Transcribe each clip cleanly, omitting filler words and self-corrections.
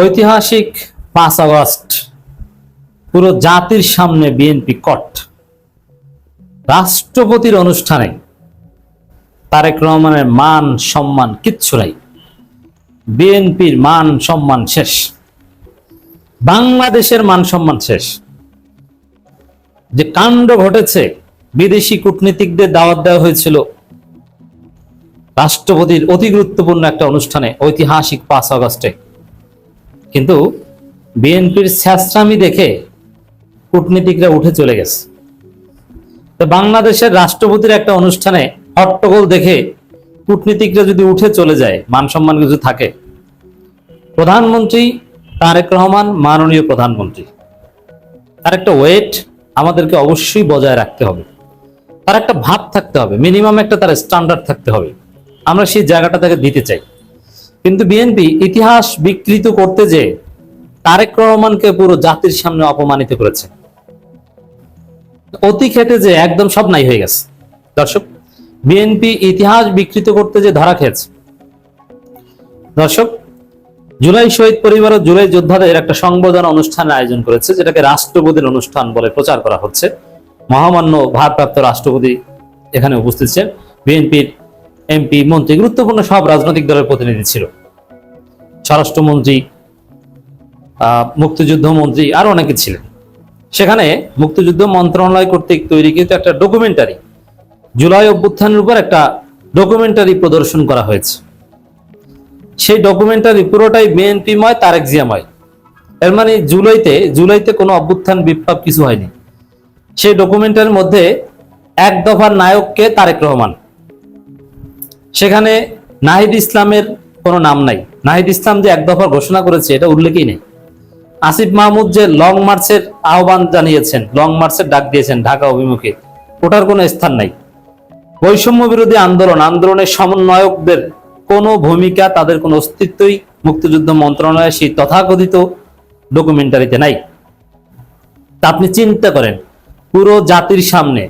ঐতিহাসিক 5 আগস্ট পুরো জাতির সামনে বিএনপি কট। রাষ্ট্রপতির অনুষ্ঠানে তারেক রহমানের মান সম্মান কিচ্ছু নাই, বিএনপির মান সম্মান শেষ, বাংলাদেশের মান সম্মান শেষ। যে কাণ্ড ঘটেছে, বিদেশি কূটনীতিকদের দাওয়াত দেওয়া হয়েছিল রাষ্ট্রপতির অতি গুরুত্বপূর্ণ একটা অনুষ্ঠানে ঐতিহাসিক 5 আগস্টে, কিন্তু বিএনপির স্যাঁচরামি দেখে কূটনীতিকরা উঠে চলে গেছে। তো বাংলাদেশের রাষ্ট্রপতির একটা অনুষ্ঠানে হট্টগোল দেখে কূটনীতিকরা যদি উঠে চলে যায়, মান সম্মান কিছু থাকে? প্রধানমন্ত্রী তারেক রহমান মাননীয় প্রধানমন্ত্রী, তার একটা ওয়েট আমাদেরকে অবশ্যই বজায় রাখতে হবে, তার একটা ভাব থাকতে হবে, মিনিমাম একটা তার স্ট্যান্ডার্ড থাকতে হবে। আমরা সেই জায়গাটা তাকে দিতে চাই, কিন্তু বিএনপি ইতিহাস বিকৃত করতে যে তারেক রহমানকে পুরো জাতির সামনে অপমানিত করেছে, অতি খেতে যে একদম সব নাই হয়ে গেছে। দর্শক, বিএনপি ইতিহাস বিকৃত করতে যে ধরা খেয়েছে। দর্শক, জুলাই শহীদ পরিবার ও জুলাই যোদ্ধাদের একটা সংবর্ধনা অনুষ্ঠানের আয়োজন করেছে, যেটাকে রাষ্ট্রপতির অনুষ্ঠান বলে প্রচার করা হচ্ছে। মহামান্য ভারপ্রাপ্ত রাষ্ট্রপতি এখানে উপস্থিত ছিলেন, বিএনপির এমপি, মন্ত্রী, গুরুত্বপূর্ণ সব রাজনৈতিক দলের প্রতিনিধি ছিল, স্বরাষ্ট্রমন্ত্রী, মুক্তিযুদ্ধ মন্ত্রী, আরো অনেকে ছিলেন। সেখানে মুক্তিযুদ্ধ মন্ত্রণালয় কর্তৃক তৈরিকৃত একটা ডকুমেন্টারি, জুলাই অভ্যুত্থানের উপর একটা ডকুমেন্টারি প্রদর্শন করা হয়েছে। সেই ডকুমেন্টারি পুরোটাই বিএনপিময়, তারেক জিয়াময়। এর মানে জুলাইতে কোনো অভ্যুত্থান বিপ্লব কিছু হয়নি। সেই ডকুমেন্টারির মধ্যে এক দফার নায়ককে তারেক রহমান, সেখানে নাহিদ ইসলামের কোনো নাম নাই। নাহিদ ইসলাম যে এক দফার ঘোষণা করেছে এটা উল্লেখই নেই। আসিফ মাহমুদ যে লং মার্চের আহ্বান জানিয়েছেন, লং মার্চের ডাক দিয়েছেন ঢাকা অভিমুখে, ওটার কোনো স্থান নাই। বৈষম্য বিরোধী আন্দোলনের সমন্বয়কদের কোনো ভূমিকা, তাদের কোনো অস্তিত্বই মুক্তিযুদ্ধ মন্ত্রণালয়ের সেই তথাকথিত ডকুমেন্টারিতে নাই। তা আপনি চিন্তা করেন, পুরো জাতির সামনে,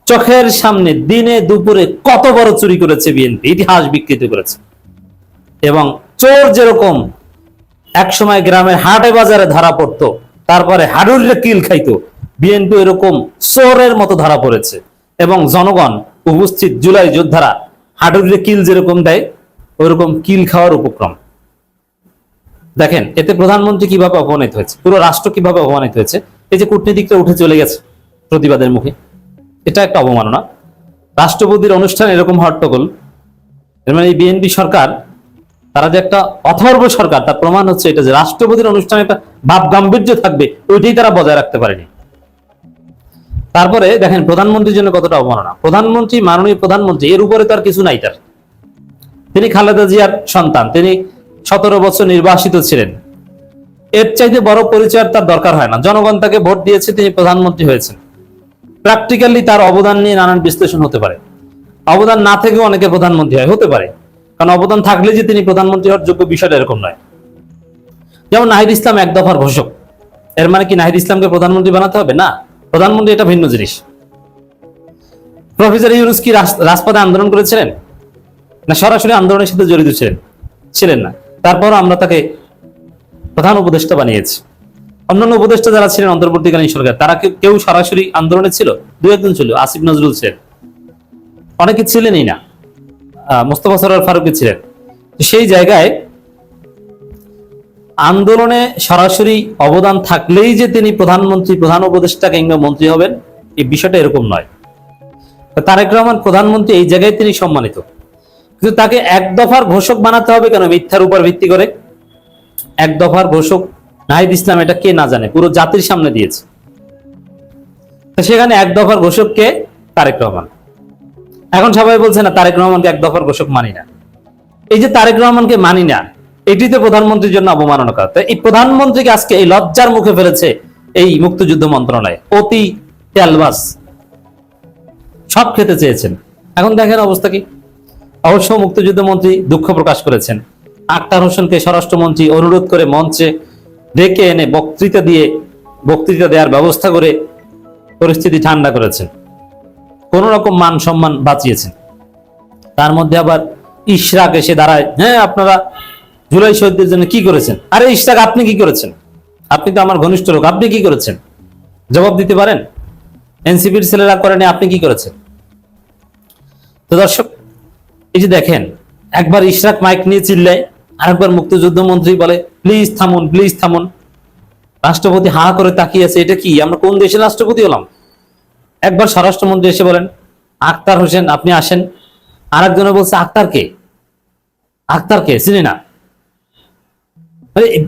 চোখের সামনে, দিনে দুপুরে কত বড় চুরি করেছে বিএনপি, ইতিহাস বিকৃত করেছে। এবং চোর যেরকম একসময় গ্রামের হাটে বাজারে ধরা পড়তো, তারপরে হাডুরে কিল খাইতো, বিএনপি এরকম চোরের মতো ধরা পড়েছে। এবং জনগণ উপস্থিত জুলাই যোদ্ধারা হাডুরে কিল যেরকম দেয়, ওইরকম কিল খাওয়ার উপক্রম। দেখেন এতে প্রধানমন্ত্রী কিভাবে অপমানিত হয়েছে, পুরো রাষ্ট্র কিভাবে অপমানিত হয়েছে। এই যে কূটনীতিকরা উঠে চলে গেছে প্রতিবাদের মুখে, এটা একটা অবমাননা। রাষ্ট্রপতির অনুষ্ঠান এরকম হট্টগোল, এর মানে এই বিএনপি সরকার, তারা যে একটা অথর্ব সরকার, তার প্রমাণ হচ্ছে এটা যে রাষ্ট্রপতির অনুষ্ঠানে একটা ভাব গাম্ভীর্য থাকবে, ওইটাই তারা বজায় রাখতে পারেনি। তারপরে দেখেন প্রধানমন্ত্রীর জন্য কতটা অবমাননা। প্রধানমন্ত্রী, মাননীয় প্রধানমন্ত্রী, এর উপরে তার কিছু নাই। তিনি খালেদা জিয়ার সন্তান, তিনি 17 বছর নির্বাসিত ছিলেন। এর চাইতে বড় পরিচয় তার দরকার হয় না। জনগণ তাকে ভোট দিয়েছে, তিনি প্রধানমন্ত্রী হয়েছেন। প্র্যাকটিক্যালি তার অবদান নিয়ে নানান বিশ্লেষণ হতে পারে। অবদান না থেকেও অনেকে প্রধানমন্ত্রী হতে পারে, কারণ অবদান থাকলে যে তিনি প্রধানমন্ত্রী হওয়ার যোগ্য, বিষয়টা এরকম নয়। যেমন নাহিদ ইসলাম এক দফার ঘোষক, এর মানে কি নাহিদ ইসলামকে প্রধানমন্ত্রী বানাতে হবে? না, প্রধানমন্ত্রী এটা ভিন্ন জিনিস। প্রফেসর ইউনূস কি রাজপথে আন্দোলন করেছিলেন? না সরাসরি আন্দোলনের সাথে জড়িত ছিলেন না। তারপর আমরা তাকে প্রধান উপদেষ্টা বানিয়েছি। অন্যান্য উপদেষ্টা যারা ছিলেন অন্তর্বর্তীকালীন সরকার, তারা কেউ সরাসরি আন্দোলনে ছিল? দু একজন ছিল, আসিফ নজরুল ছিলেন, অনেকে ছিলেনই না, মোস্তফা সরোয়ার ফারুকী ছিলেন। সেই জায়গায় আন্দোলনে সরাসরি অবদান থাকলেই যে তিনি প্রধানমন্ত্রী, প্রধান উপদেষ্টা কিংবা মন্ত্রী হবেন, এই বিষয়টা এরকম নয়। তারেক রহমান প্রধানমন্ত্রী, এই জায়গায় তিনি সম্মানিত, কিন্তু তাকে এক দফার ঘোষক বানাতে হবে কেন? মিথ্যার উপর ভিত্তি করে এক দফার ঘোষক নাহিদ ইসলাম, এটা কে না জানে, পুরো জাতির সামনে দিয়েছে। সেখানে এক দফার ঘোষক কে? তারেক রহমান। এখন সবাই বলছে না তারেক রহমানকে এক দফার ঘোষক মানি না। এই যে তারেক রহমানকে মানি না, এটি তো প্রধানমন্ত্রীর জন্য অবমাননা করা। এই প্রধানমন্ত্রীকে আজকে এই লজ্জার মুখে ফেলেছে এই মুক্তিযুদ্ধ মন্ত্রণালয়। অতি তেলবাস, সব খেতে চেয়েছেন। এখন দেখেন অবস্থা কি। অবশ্য মুক্তিযুদ্ধ মন্ত্রী দুঃখ প্রকাশ করেছেন। আক্তার হোসেনকে স্বরাষ্ট্রমন্ত্রী অনুরোধ করে মঞ্চে ডেকে এনে বক্তৃতা দেওয়ার ব্যবস্থা করে পরিস্থিতি ঠান্ডা করেছেন, কোন রকম মান সম্মান বাঁচিয়েছেন। তার মধ্যে আবার ইশরাক এসে দাঁড়ায়, হ্যাঁ আপনারা জুলাই শহীদদের জন্য কি করেছেন? আরে ইশরাক, আপনি কি করেছেন? আপনি তো আমার ঘনিষ্ঠ লোক, আপনি কি করেছেন? জবাব দিতে পারেন। এনসিপির ছেলেরা করেনি, আপনি কি করেছেন? তো দর্শক, এই যে দেখেন, একবার ইশরাক মাইক নিয়ে চিল্লায়, আরেকবার মুক্তিযুদ্ধ মন্ত্রী বলে প্লিজ থামুন, প্লিজ থামুন। রাষ্ট্রপতি হা করে তাকিয়ে আছে, এটা কি, আমরা কোন দেশের রাষ্ট্রপতি হলাম? একবার স্বরাষ্ট্রমন্ত্রী এসে বলেন আখতার হোসেন আপনি আসেন, আরেকজনে বলছে আখতার কে? আখতার কে চিনি না।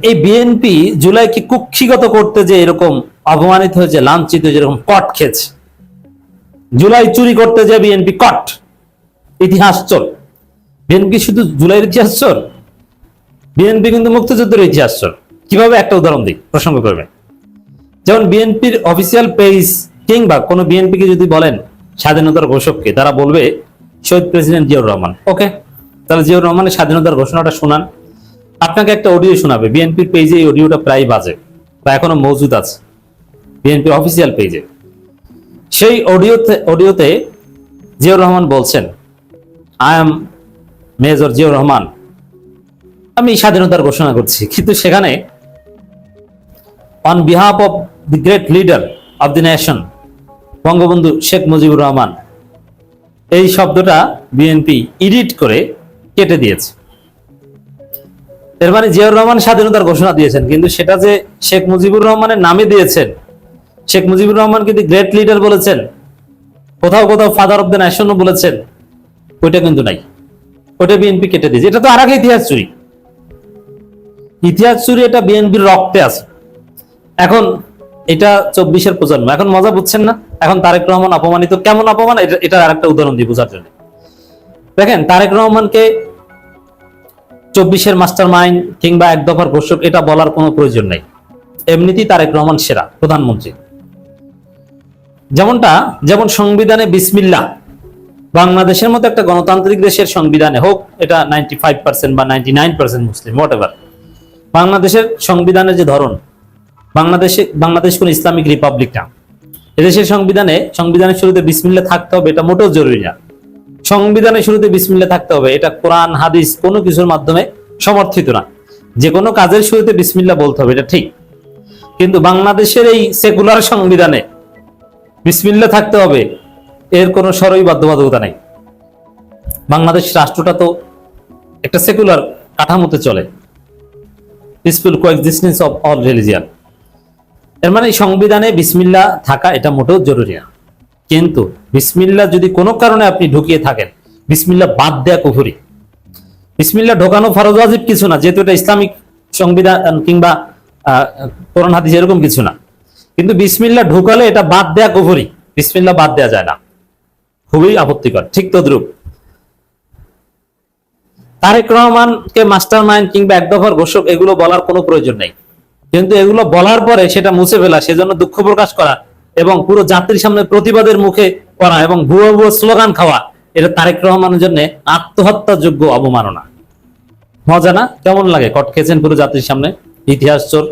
এই বিএনপি জুলাইকে কুক্ষিগত করতে যে এরকম অপমানিত হয়েছে, লাঞ্ছিত হয়েছে, এরকম কট খেয়েছে। জুলাই চুরি করতে যে বিএনপি কট, ইতিহাস চোর। বিএনপি শুধু জুলাইয়ের ইতিহাস চোর, বিএনপি কিন্তু মুক্তিযুদ্ধের ইতিহাস চোর। কিভাবে? একটা উদাহরণ দিই, প্রসঙ্গ করবেন। যেমন বিএনপির অফিসিয়াল পেজ কিংবা কোন বিএনপিকে যদি বলেন স্বাধীনতার ঘোষককে, তারা বলবে শহীদ প্রেসিডেন্ট জিয়াউর রহমান। ওকে, তাহলে জিয়াউর রহমানের স্বাধীনতার ঘোষণাটা শোনান। আপনাকে একটা অডিও শোনাবে, বিএনপির পেজে এই অডিওটা প্রায় বাজে বা এখনো মজুদ আছে বিএনপির অফিসিয়াল পেজে। সেই অডিওতে জিয়াউর রহমান বলছেন, I am major Ziaur Rahman, আমি স্বাধীনতার ঘোষণা করছি। কিন্তু সেখানে on behalf of the great leader of the nation Bangabandhu Sheikh Mujibur Rahman, এই শব্দটা বিএনপি এডিট করে কেটে দিয়েছে। এর মানে জিয়াউর রহমান স্বাধীনতার ঘোষণা দিয়েছেন, কিন্তু সেটা যে শেখ মুজিবুর রহমানের নামে দিয়েছেন, শেখ মুজিবুর রহমান কিন্তু গ্রেট লিডার বলেছেন, কোথাও কোথাও ফাদার অফ দ্য নেশন বলেছেন, ওইটা কিন্তু নাই, ওইটা বিএনপি কেটে দিয়েছে। এটা তো আর আগে ইতিহাস চুরি, ইতিহাস চুরি, এটা বিএনপির রক্তে আছে। এখন এটা 24-এর প্রজন্ম, এখন মজা বুঝছেন না? এখন তারেক রহমান অপমানিত, কেমন অপমান, এটা আর একটা উদাহরণ দিই বোঝার জন্য। দেখেন, তারেক রহমানকে 24-এর মাস্টার মাইন্ড কিংবা এক দফার ঘোষক এটা বলার কোনো প্রয়োজন নেই। এমনিতেই তারেক রহমান সেরা প্রধানমন্ত্রী। যেমন সংবিধানে বিসমিল্লাহ, বাংলাদেশের মতো একটা গণতান্ত্রিক দেশের সংবিধানে হোক এটা 95% বা 99% মুসলিম হোয়াটএভার, বাংলাদেশের সংবিধানের যে ধরন, বাংলাদেশ কোন ইসলামিক রিপাবলিক না। এদেশের সংবিধানের শুরুতে বিসমিল্লাহ থাকতে হবে, এটা মোটেও জরুরি না। সংবিধানের শুরুতে বিসমিল্লাহ থাকতে হবে, এটা কোরআন হাদিস কোনো কিছুর মাধ্যমে সমর্থিত না। যে কোনো কাজের শুরুতে বিসমিল্লাহ বলতে হবে, এটা ঠিক। কিন্তু বাংলাদেশের এই সেকুলার সংবিধানে বিসমিল্লাহ থাকতে হবে, এর কোনো সরই বাধ্যবাধকতা নেই। বাংলাদেশ রাষ্ট্রটা তো একটা সেকুলার কাঠামোতে চলে, peaceful coexistence of all religion. এর মানে সংবিধানে বিসমিল্লাহ থাকা এটা মোটেও জরুরি না। কিন্তু বিসমিল্লাহ যদি কোনো কারণে আপনি ঢুকিয়ে থাকেন, বিসমিল্লাহ বাদ দেয়া কুফরি। বিসমিল্লাহ ঢোকানো ফরজ ওয়াজিব কিছু না, যেহেতু এটা ইসলামিক সংবিধান কিংবা কোরআন হাদিস এরকম কিছু না। কিন্তু বিসমিল্লাহ ঢুকালে এটা বাদ দেয়া কুফরি, বিসমিল্লাহ বাদ দেয়া যায় না, খুবই আপত্তিকর। ঠিক তদ্রুপ তারেক রহমানকে মাস্টার মাইন্ড কিংবা এক দফার ঘোষক এগুলো বলার কোনো প্রয়োজন নেই। কিন্তু এগুলো বলার পরে সেটা মুছে ফেলা, সেজন্য দুঃখ প্রকাশ করা এবং পুরো জাতির সামনে প্রতিবাদের মুখে করা এবং ভুয়ো ভুয়ো স্লোগান খাওয়া, এটা তারেক রহমানের জন্য আত্মহত্যাযোগ্য অবমাননা। মজা না? কেমন লাগে? কট খেয়েছেন পুরো জাতির সামনে, ইতিহাস চোর।